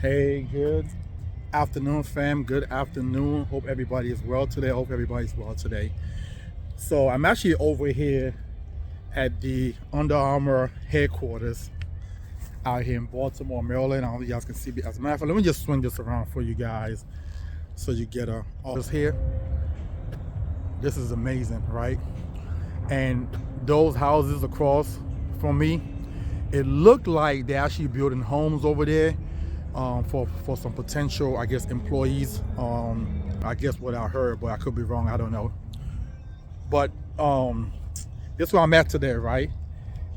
Hey, good afternoon, fam. Good afternoon. Hope everybody is well today. Hope everybody's well today. So I'm actually over here at the Under Armour headquarters out here in Baltimore, Maryland. I don't know if you guys can see me. As a matter of fact, let me just swing this around for you guys so you get a office here. This is amazing, right? And those houses across from me, it looked like they're actually building homes over there for some potential, I guess, employees. I guess what I heard, but I could be wrong. I don't know. But this is where I'm at today, right?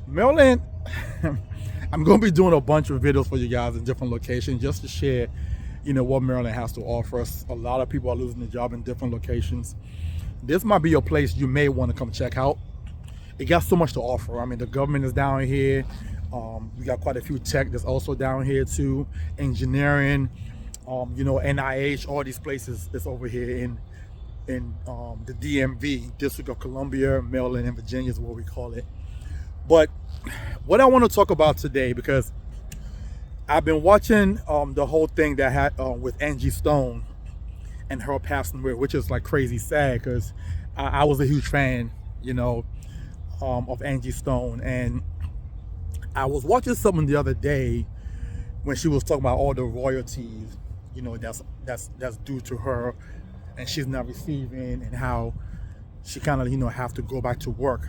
Maryland. I'm going to be doing a bunch of videos for you guys in different locations just to share, what Maryland has to offer us. A lot of people are losing their job in different locations. This might be a place you may want to come check out. It got so much to offer. I mean, the government is down here. We got quite a few tech that's also down here too. Engineering, NIH, all these places that's over here in the DMV, District of Columbia, Maryland, and Virginia is what we call it. But what I want to talk about today, because I've been watching the whole thing that had with Angie Stone and her passing away, which is like crazy sad, because I was a huge fan, of Angie Stone. And I was watching something the other day when she was talking about all the royalties, that's due to her and she's not receiving, and how she kind of, have to go back to work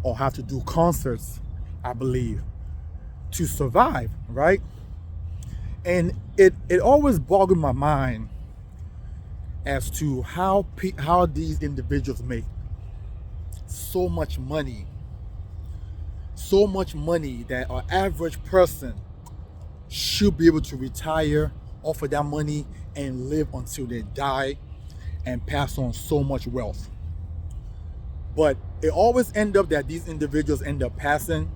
or have to do concerts, I believe, to survive, right? And it always boggled my mind as to how these individuals make so much money that an average person should be able to retire off of that money and live until they die and pass on so much wealth. But it always ends up that these individuals end up passing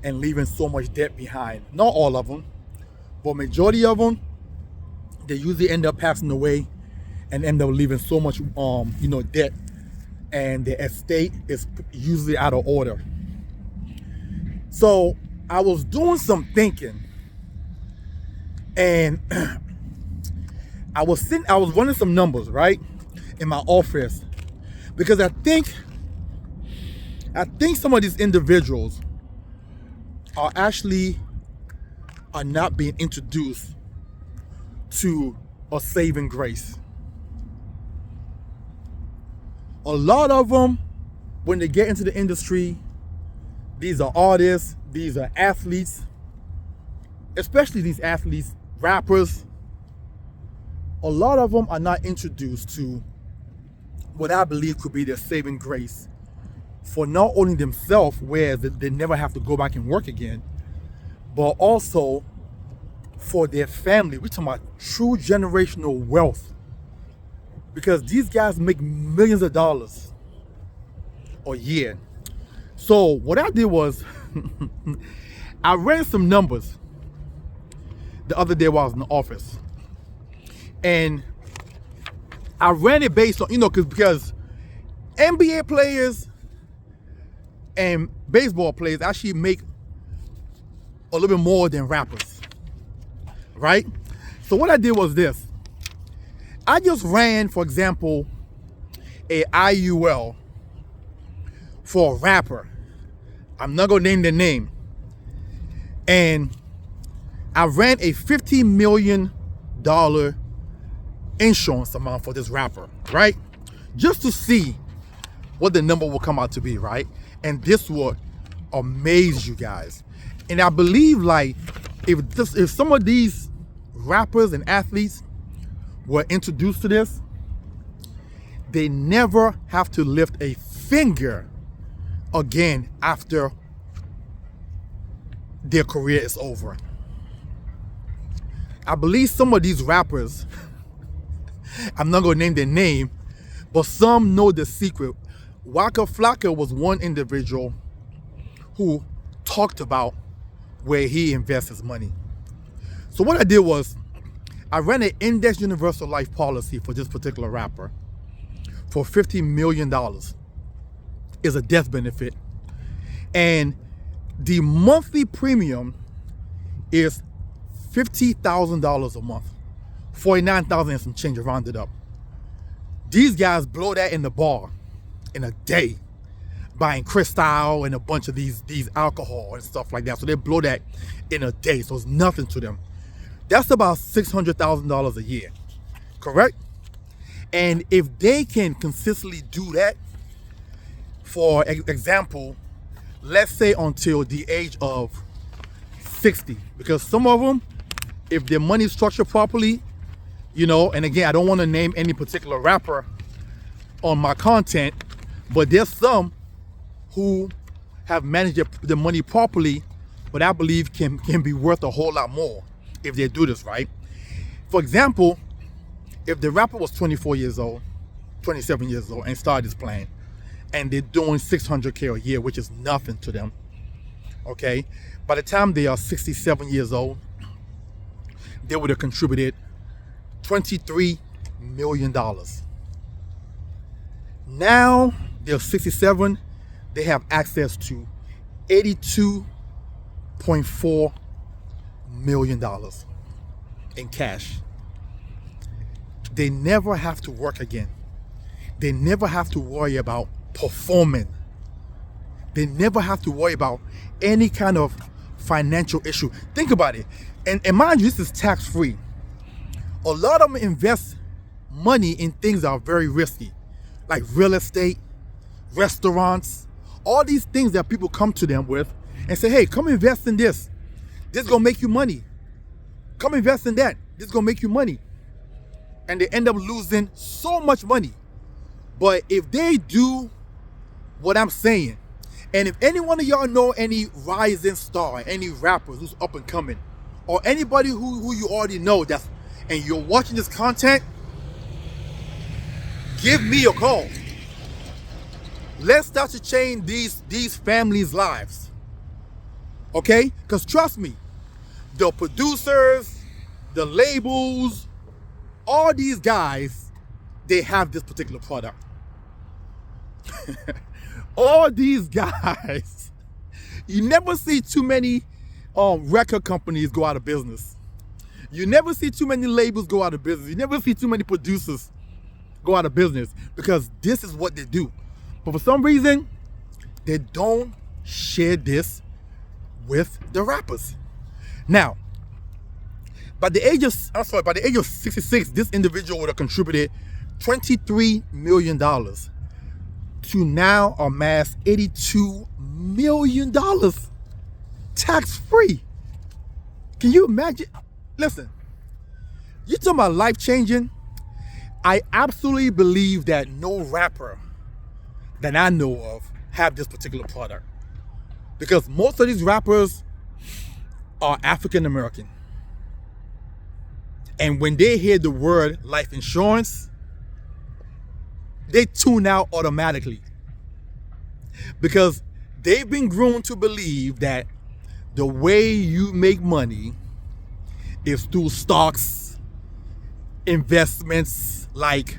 and leaving so much debt behind. Not all of them, but majority of them, they usually end up passing away and end up leaving so much debt, and the estate is usually out of order. So I was doing some thinking, and I was running some numbers, right, in my office, because I think some of these individuals are not being introduced to a saving grace. A lot of them, when they get into the industry, these are artists, these are athletes, especially these athletes, rappers. A lot of them are not introduced to what I believe could be their saving grace for not only themselves, where they never have to go back and work again, but also for their family. We're talking about true generational wealth, because these guys make millions of dollars a year. So what I did was I ran some numbers the other day while I was in the office, and I ran it based on, because NBA players and baseball players actually make a little bit more than rappers, right? So what I did was this. I just ran, for example, a IUL for a rapper. I'm not gonna name the name. And I ran a $50 million insurance amount for this rapper, right? Just to see what the number will come out to be, right? And this will amaze you guys. And I believe, like, if some of these rappers and athletes were introduced to this, they never have to lift a finger again after their career is over. I believe some of these rappers, I'm not going to name their name, but some know the secret. Waka Flocka was one individual who talked about where he invests his money. So what I did was I ran an index universal life policy for this particular rapper for $50 million. Is a death benefit. And the monthly premium is $50,000 a month, 49,000 and some change rounded up. These guys blow that in the bar in a day, buying Cristal and a bunch of these alcohol and stuff like that. So they blow that in a day. So it's nothing to them. That's about $600,000 a year, correct? And if they can consistently do that, for example, let's say until the age of 60, because some of them, if their money is structured properly, you know, and again, I don't want to name any particular rapper on my content, but there's some who have managed their money properly, but I believe can be worth a whole lot more if they do this right. For example, if the rapper was 24 years old, 27 years old, and started this plan, and they're doing $600K a year, which is nothing to them, okay? By the time they are 67 years old, they would have contributed $23 million. Now they're 67, they have access to $82.4 million in cash. They never have to work again. They never have to worry about performing. They never have to worry about any kind of financial issue. Think about it. And mind you, this is tax-free. A lot of them invest money in things that are very risky, like real estate, restaurants, all these things that people come to them with and say, hey, come invest in this. This is going to make you money. Come invest in that. This is going to make you money. And they end up losing so much money. But if they do what I'm saying, and if any one of y'all know any rising star, any rappers who's up and coming, or anybody who you already know that's, and you're watching this content, give me a call. Let's start to change these families' lives. Okay? Because trust me, the producers, the labels, all these guys, they have this particular product. All these guys, you never see too many record companies go out of business. You never see too many labels go out of business. You never see too many producers go out of business, because this is what they do. But for some reason, they don't share this with the rappers. Now, by the age of 66, this individual would have contributed $23 million to now amass $82 million tax-free. Can you imagine? Listen, you talking about life-changing? I absolutely believe that no rapper that I know of have this particular product, because most of these rappers are African American. And when they hear the word life insurance, they tune out automatically, because they've been groomed to believe that the way you make money is through stocks, investments like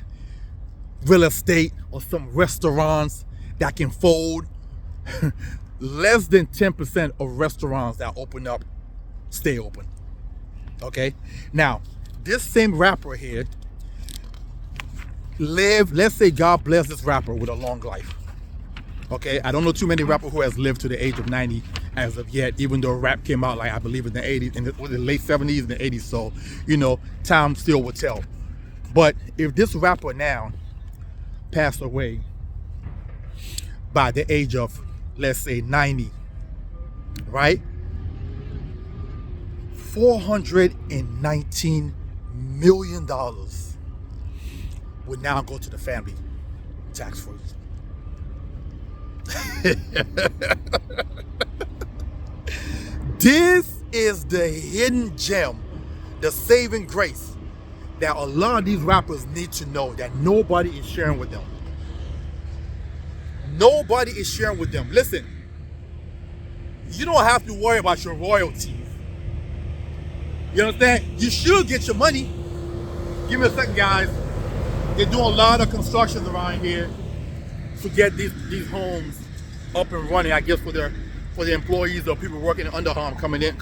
real estate, or some restaurants that can fold. Less than 10% of restaurants that open up stay open. Okay? Now, this same rapper here let's say God bless this rapper with a long life. Okay? I don't know too many rappers who has lived to the age of 90 as of yet, even though rap came out, like, I believe in the 80s, in the late 70s and the 80s. So, you know, time still will tell. But if this rapper now passed away by the age of, let's say, 90, right? $419 million would now go to the family, tax-free. This is the hidden gem, the saving grace that a lot of these rappers need to know, that nobody is sharing with them. Nobody is sharing with them. Listen, you don't have to worry about your royalties. You understand? You should get your money. Give me a second, guys. They're doing a lot of constructions around here to get these homes up and running, I guess, for their employees or people working in Under Armour coming in.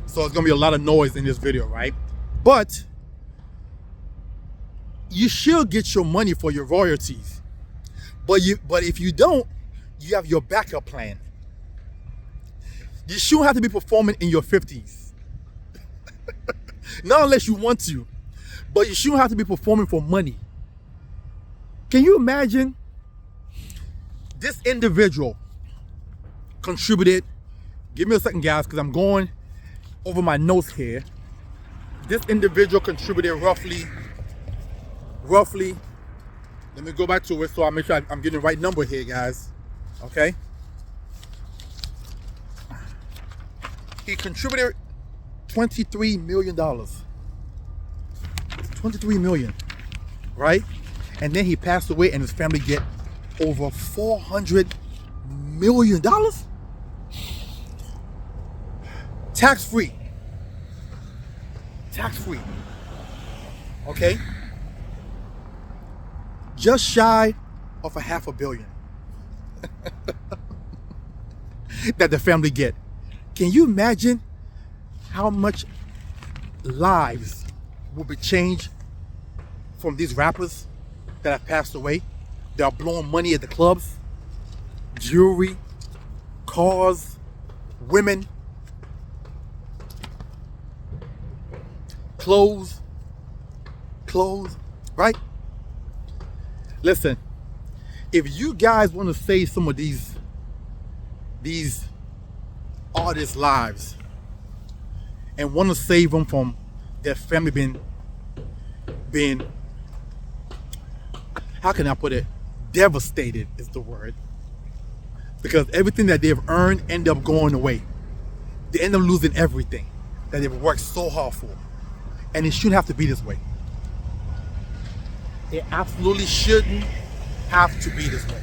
So it's gonna be a lot of noise in this video, right? But you should get your money for your royalties. But if you don't, you have your backup plan. You shouldn't have to be performing in your 50s. Not unless you want to, but you shouldn't have to be performing for money. Can you imagine? This individual contributed, give me a second guys, because I'm going over my notes here. This individual contributed roughly, let me go back to it so I make sure I'm getting the right number here, guys. Okay. He contributed $23 million. 23 million, right? And then he passed away and his family get over $400 million? Tax-free. Tax-free. Okay? Just shy of $500 million that the family get. Can you imagine how much lives will be changed from these rappers that have passed away? They are blowing money at the clubs, jewelry, cars, women, clothes, right? Listen, if you guys want to save some of these artists' lives and want to save them from their family being, how can I put it? Devastated is the word. Because everything that they've earned end up going away. They end up losing everything that they've worked so hard for. And it shouldn't have to be this way. It absolutely shouldn't have to be this way.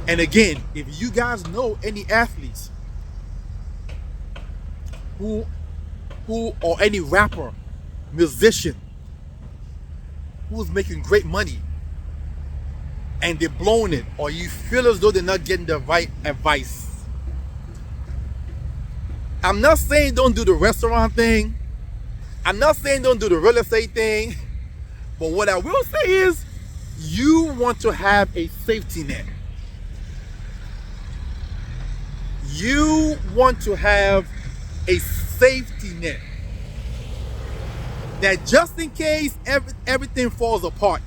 And again, if you guys know any athletes who or any rapper, musician who's making great money and they're blowing it, or you feel as though they're not getting the right advice, I'm not saying don't do the restaurant thing. I'm not saying don't do the real estate thing. But what I will say is you want to have a safety net. You want to have a safety net that just in case everything falls apart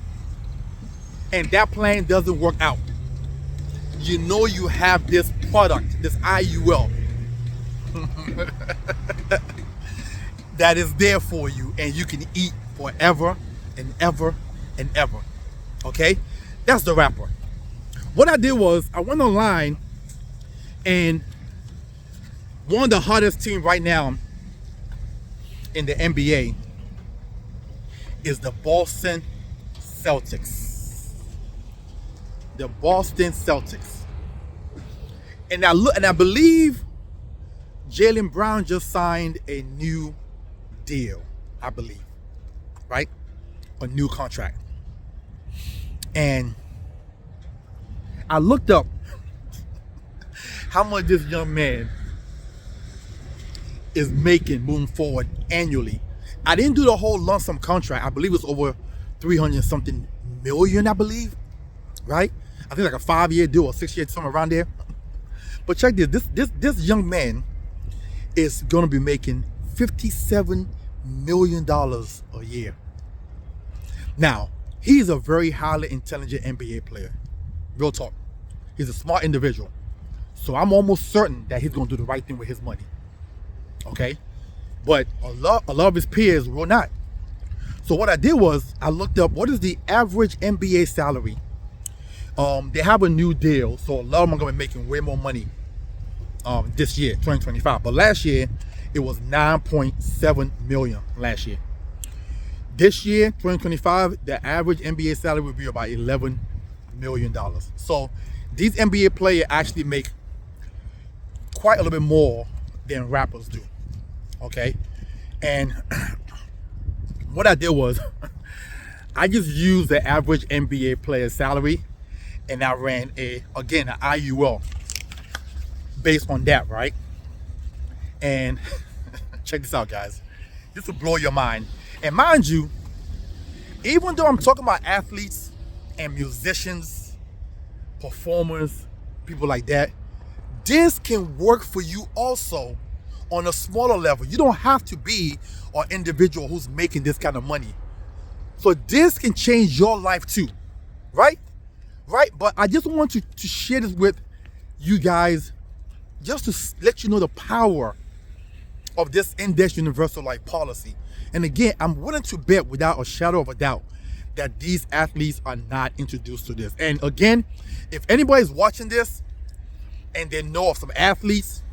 and that plan doesn't work out, you know you have this product, this IUL that is there for you and you can eat forever and ever and ever. Okay? That's the rapper. What I did was I went online, and one of the hottest teams right now in the NBA is the Boston Celtics. The Boston Celtics. And I believe Jaylen Brown just signed a new deal, I believe. Right? A new contract. And I looked up how much this young man is making moving forward annually. I didn't do the whole lump sum contract. I believe it's over 300 something million, I believe. Right? I think like a 5-year deal or 6-year, somewhere around there. But check this. This young man is gonna be making $57 million a year. Now, he's a very highly intelligent NBA player. Real talk. He's a smart individual. So I'm almost certain that he's going to do the right thing with his money. Okay? But a lot of his peers will not. So what I did was I looked up what is the average NBA salary. They have a new deal, so a lot of them are going to be making way more money this year, 2025. But last year, it was 9.7 million last year. This year, 2025, the average NBA salary will be about $11 million. So these NBA players actually make quite a little bit more than rappers do. Okay? And what I did was I just used the average NBA player's salary and I ran an IUL based on that, right? And check this out, guys. This will blow your mind. And mind you, even though I'm talking about athletes and musicians, performers, people like that, this can work for you also on a smaller level. You don't have to be an individual who's making this kind of money. So this can change your life too, right? Right? But I just want to share this with you guys just to let you know the power of this index universal life policy. And again, I'm willing to bet without a shadow of a doubt that these athletes are not introduced to this. And again, if anybody's watching this and they know of some athletes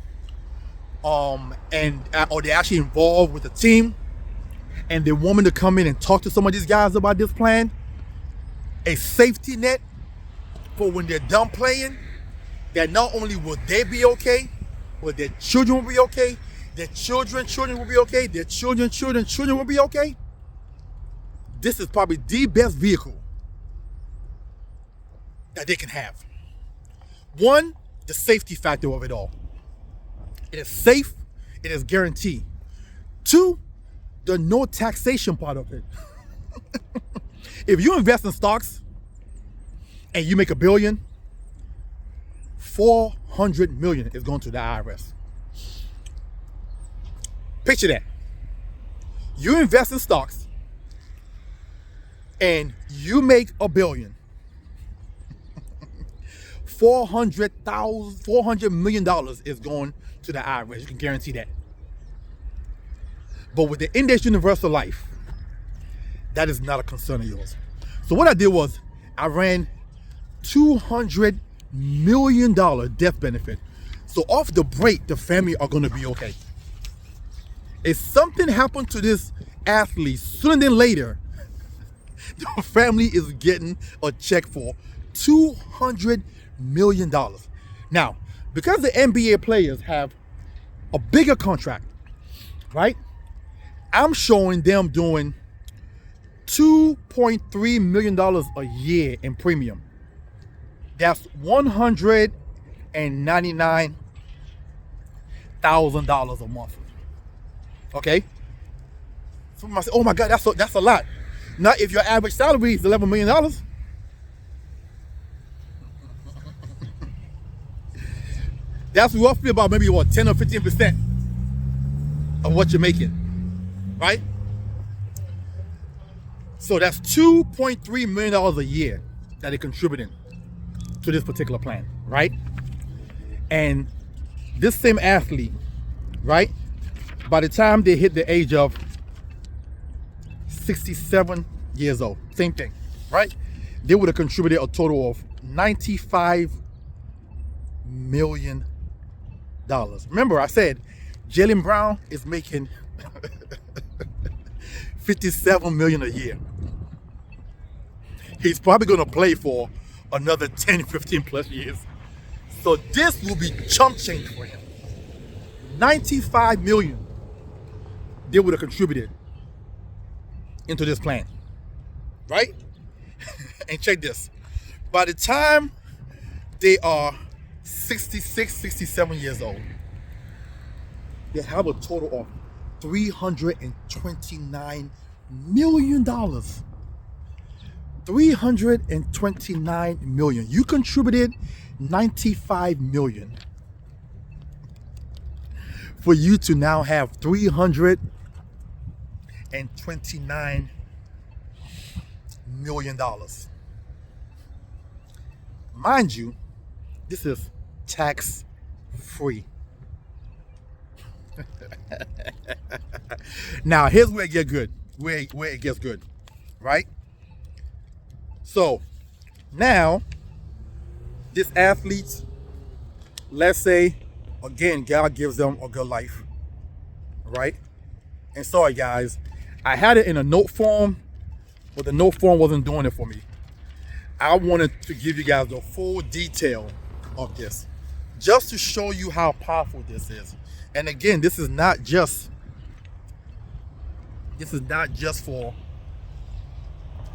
or they're actually involved with the team and they want me to come in and talk to some of these guys about this plan, a safety net for when they're done playing, that not only will they be okay, but their children will be okay, their children will be okay, their children will be okay. This is probably the best vehicle that they can have. One, the safety factor of it all. It is safe, it is guaranteed. Two, the no taxation part of it. If you invest in stocks and you make $1 billion, 400 million is going to the IRS. Picture that. You invest in stocks and you make $1 billion. $400 million is going to the IRS. You can guarantee that. But with the index universal life, that is not a concern of yours. So what I did was I ran $200 million death benefit. So off the break, the family are going to be okay. If something happened to this athlete sooner than later, the family is getting a check for $200 million. Now, because the NBA players have a bigger contract, right? I'm showing them doing $2.3 million a year in premium. That's $199,000 a month. Okay? Some might say, oh my God, that's a lot. Now, if your average salary is $11 million, that's roughly about maybe 10 or 15% of what you're making, right? So that's $2.3 million a year that they're contributing to this particular plan, right? And this same athlete, right, by the time they hit the age of 67 years old, same thing, right? They would have contributed a total of $95 million. Remember, I said Jaylen Brown is making $57 million a year. He's probably going to play for another 10, 15 plus years. So this will be chump change for him. $95 million they would have contributed into this plan, right? And check this. By the time they are 66, 67 years old, they have a total of $329 million. $329 million. You contributed $95 million for you to now have $329 million. Mind you, this is tax free. Now, here's where it gets good. Where it gets good, right? So now, this athlete, let's say, again, God gives them a good life, right? And sorry, guys, I had it in a note form, but the note form wasn't doing it for me. I wanted to give you guys the full detail of this, just to show you how powerful this is. And again, this is not just for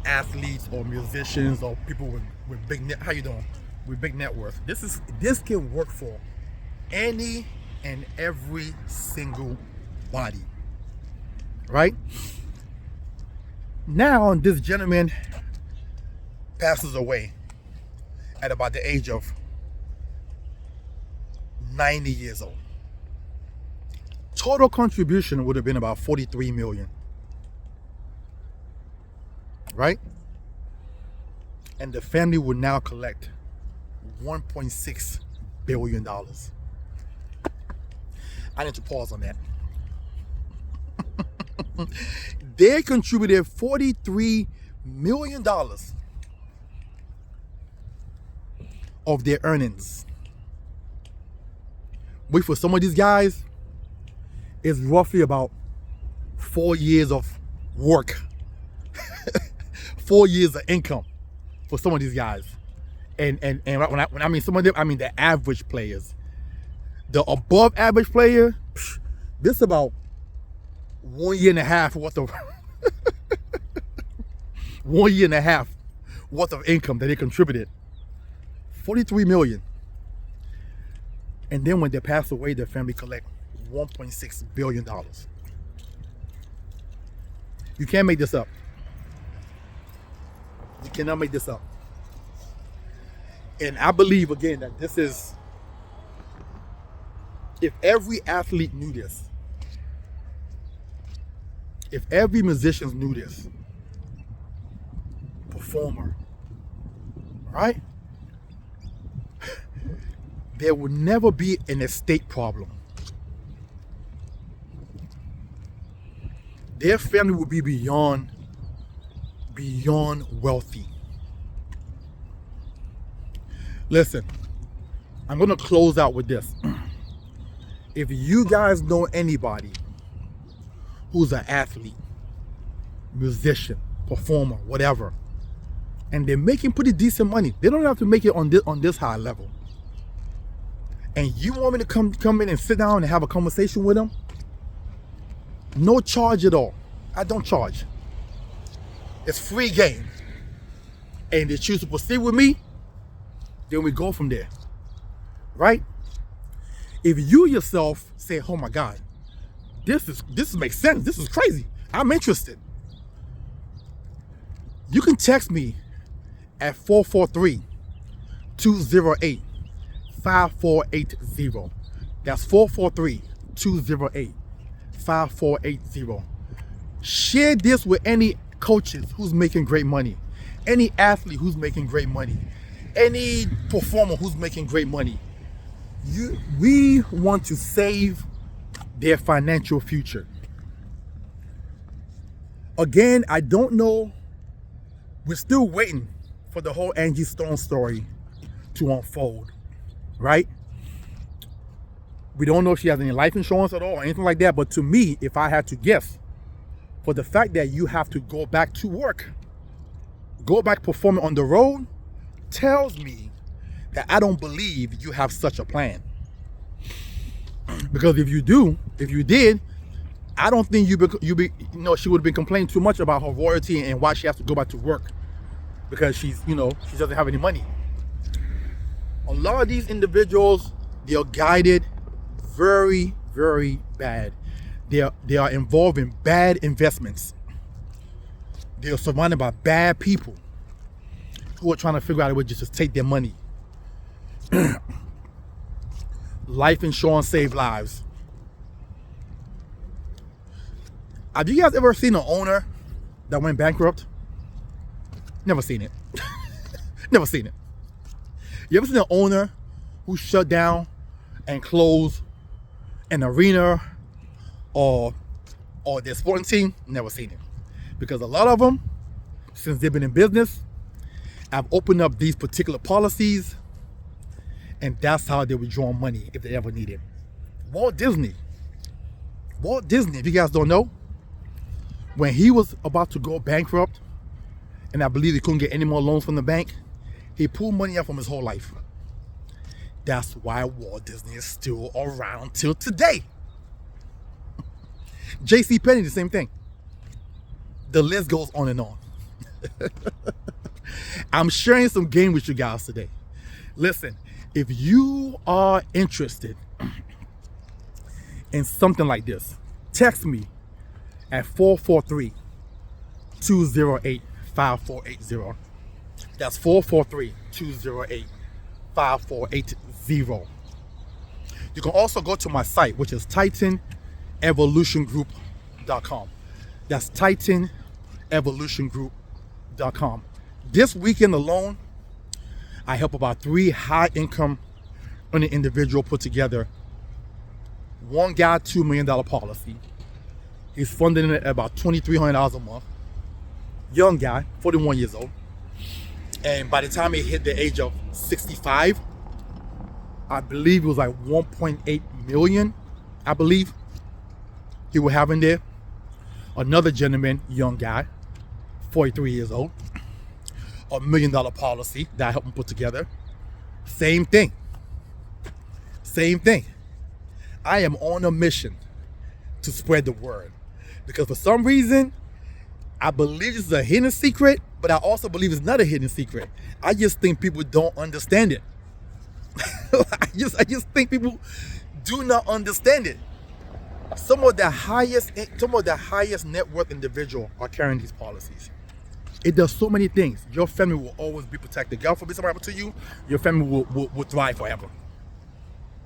athletes or musicians or people with big net. How you doing? With big net worth. This can work for any and every single body. right? Now, this gentleman passes away at about the age of 90 years old. Total contribution would have been about 43 million, right? And the family would now collect $1.6 billion. I need to pause on that. They contributed $43 million of their earnings, which for some of these guys is roughly about 4 years of work, 4 years of income for some of these guys. And when I mean some of them, I mean the average players. The above average player, this is about 1 year and a half worth of 1 year and a half worth of income that they contributed. 43 million. And then when they pass away, their family collect $1.6 billion. You can't make this up. You cannot make this up. And I believe, again, that this is, if every athlete knew this, if every musician knew this, performer, right? There would never be an estate problem. Their family would be beyond wealthy. Listen, I'm going to close out with this. If you guys know anybody who's an athlete, musician, performer, whatever, and they're making pretty decent money, they don't have to make it on this high level, and you want me to come in and sit down and have a conversation with them, no charge at all. I don't charge. It's free game. And they choose to proceed with me, then we go from there, right? If you yourself say, oh my God, this makes sense, this is crazy, I'm interested, you can text me at 443-208-5480. That's 443-208-5480. Share this with any coaches who's making great money, any athlete who's making great money, any performer who's making great money. We want to save their financial future. Again, I don't know. We're still waiting for the whole Angie Stone story to unfold, right? We don't know if she has any life insurance at all or anything like that. But to me, if I had to guess, for the fact that you have to go back to work, go back performing on the road, tells me that I don't believe you have such a plan. Because if you did, I don't think she would have been complaining too much about her royalty and why she has to go back to work, because she doesn't have any money. A lot of these individuals, they are guided very, very bad. They are involved in bad investments. They are surrounded by bad people who are trying to figure out a way to just take their money. Life insurance save lives. Have you guys ever seen an owner that went bankrupt? Never seen it. Never seen it. You ever seen an owner who shut down and closed an arena or their sporting team? Never seen it. Because a lot of them, since they've been in business, have opened up these particular policies, and that's how they were drawing money if they ever need it. Walt Disney, if you guys don't know, when he was about to go bankrupt, and I believe he couldn't get any more loans from the bank, he pulled money out from his whole life. That's why Walt Disney is still around till today. J.C. Penney, the same thing. The list goes on and on. I'm sharing some game with you guys today. Listen, if you are interested in something like this, text me at 443-208-5480. That's 443-208-5480. You can also go to my site, which is TitanEvolutionGroup.com. That's TitanEvolutionGroup.com. This weekend alone, I help about 3 high-income earning individuals put together one guy $2 million policy. He's funding it at about $2,300 a month. Young guy, 41 years old. And by the time he hit the age of 65, I believe it was like 1.8 million, I believe he was having there. Another gentleman, young guy, 43 years old, $1 million policy that I helped him put together. Same thing. Same thing. I am on a mission to spread the word, because for some reason, I believe it's a hidden secret, but I also believe it's not a hidden secret. I just think people don't understand it. I just think people do not understand it. Some of the highest net worth individuals are carrying these policies. It does so many things. Your family will always be protected. God forbid something happen to you, your family will thrive forever.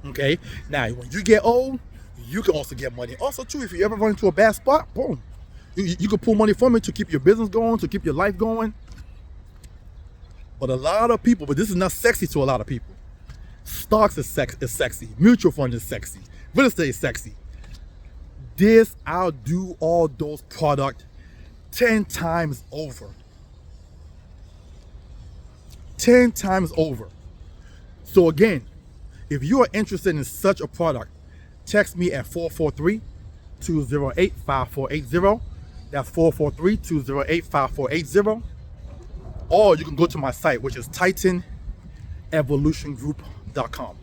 Okay? Now, when you get old, you can also get money. Also, too, if you ever run into a bad spot, boom, you can pull money from it to keep your business going, to keep your life going. But a lot of people, but this is not sexy to a lot of people. Stocks is sexy. Mutual fund is sexy. Real estate is sexy. I'll do all those products 10 times over. 10 times over. So again, if you are interested in such a product, text me at 443-208-5480. That's 443-208-5480. Or you can go to my site, which is TitanEvolutionGroup.com.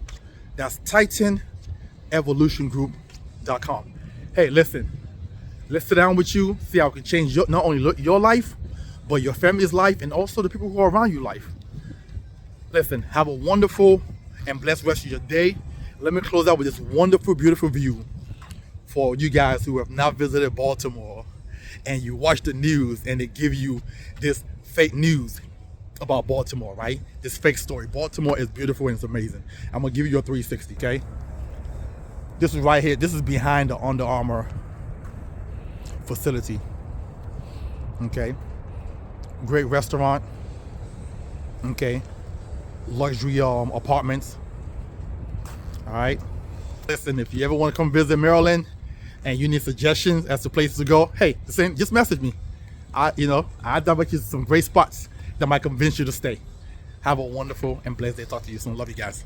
That's TitanEvolutionGroup.com. Hey, listen. Let's sit down with you, see how it can change not only your life, but your family's life, and also the people who are around your life. Listen, have a wonderful and blessed rest of your day. Let me close out with this wonderful, beautiful view for you guys who have not visited Baltimore and you watch the news and they give you this fake news about Baltimore, right? This fake story. Baltimore is beautiful and it's amazing. I'm gonna give you a 360, okay? This is right here. This is behind the Under Armour facility. Okay. Great restaurant. Okay. Luxury apartments. All right. Listen, if you ever want to come visit Maryland and you need suggestions as to places to go, hey, just message me. I direct you to some great spots that might convince you to stay. Have a wonderful and blessed day. Talk to you soon. Love you guys.